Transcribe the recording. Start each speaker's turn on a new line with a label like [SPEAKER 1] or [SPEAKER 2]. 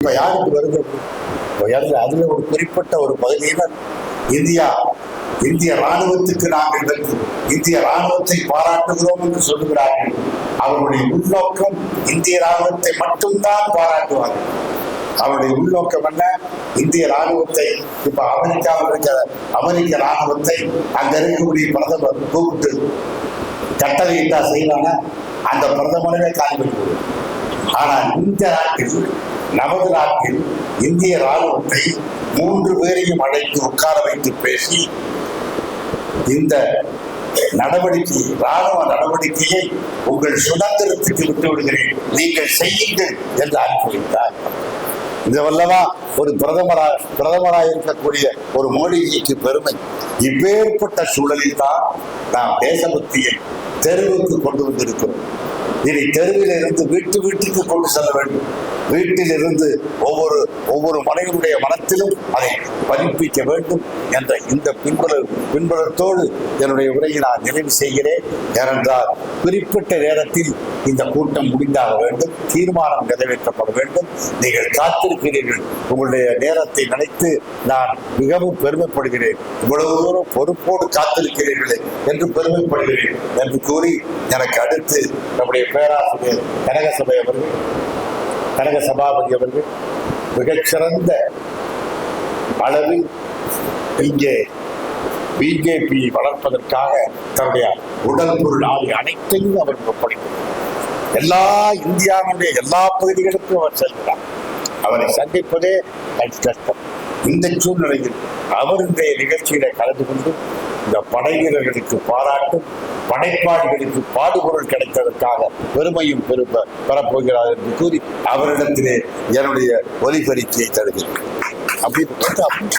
[SPEAKER 1] இப்ப யாருக்கு வருகிறது? அதுல ஒரு குறிப்பிட்ட ஒரு பகுதியினர் இந்திய ராணுவத்துக்கு நாங்கள் வென்று இந்திய ராணுவத்தை பாராட்டுகிறோம் என்று சொல்லுகிறார்கள். அவருடைய உள்நோக்கம் இந்திய ராணுவத்தை மட்டும்தான் பாராட்டுவார்கள். அவருடைய உள்நோக்கம் என்ன? இந்திய ராணுவத்தை, இப்ப அமெரிக்காவில் இருக்கிற அமெரிக்க ராணுவத்தை அங்க இருக்கக்கூடிய பிரதமர் கூப்பிட்டு கட்டளையிட்டா செய்வான அந்த பிரதமரே காலி. ஆனால் இந்த நாட்டில், நமது நாட்டில் இந்திய ராணுவத்தை 3 பேரையும் அழைத்து உட்கார வைத்து பேசி இந்த நடவடிக்கை, ராணுவ நடவடிக்கையை உங்கள் சுதந்திரத்துக்கு விட்டு விடுகிறேன், நீங்கள் செய்யுங்கள் என்று அனுப்பி வைத்தார். இது வல்லவா ஒரு பிரதமராக இருக்கக்கூடிய ஒரு மோடிஜிக்கு பெருமை. இப்பேற்பட்ட சூழலில் தான் நாம் தேசபக்தியை தெருவுக்கு கொண்டு வந்திருக்கிறோம். இனி தெருவில் இருந்து வீட்டுக்கு கொண்டு செல்ல வேண்டும். வீட்டில் இருந்து ஒவ்வொரு மனிதனுடைய மனத்திலும் அதை பதிப்பிக்க வேண்டும் என்ற இந்த பின்புலத்தோடு என்னுடைய உரையை நான் நிறைவு செய்கிறேன். ஏனென்றால் குறிப்பிட்ட நேரத்தில் இந்த கூட்டம் முடிந்தாக வேண்டும், தீர்மானம் நிறைவேற்றப்பட வேண்டும். நீங்கள் காத்திருக்கிறீர்கள். உங்களுடைய நேரத்தை நினைத்து நான் மிகவும் பெருமைப்படுகிறேன். இவ்வளவு தூரம் பொறுப்போடு காத்திருக்கிறீர்களே என்று பெருமைப்படுகிறேன் என்று கூறி, எனக்கு அடுத்து நம்முடைய பேராசிரியர் கனக சபாபதி அவர்கள் மிகச்சிறந்த அளவில் இங்கே பிஜேபி வளர்ப்பதற்காக தன்னுடைய உடல் பொருள் ஆகிய அனைத்தையும் அவர் படிக்கிறார். இந்தியாவுடைய எல்லா பகுதிகளுக்கும் அவர் செல்கிறார். அவரை சந்திப்பதே கஷ்டம். இந்த சூழ்நிலையில் அவர் இன்றைய நிகழ்ச்சியில கலந்து கொண்டு இந்த படை பாராட்டும், படைப்பாளிகளுக்கு பாடுபொருள் கிடைத்ததற்காக பெருமையும் பெறப்போகிறார் என்று கூறி அவரிடத்திலே என்னுடைய ஒலிபெருக்கியை தருகிறேன். அப்படி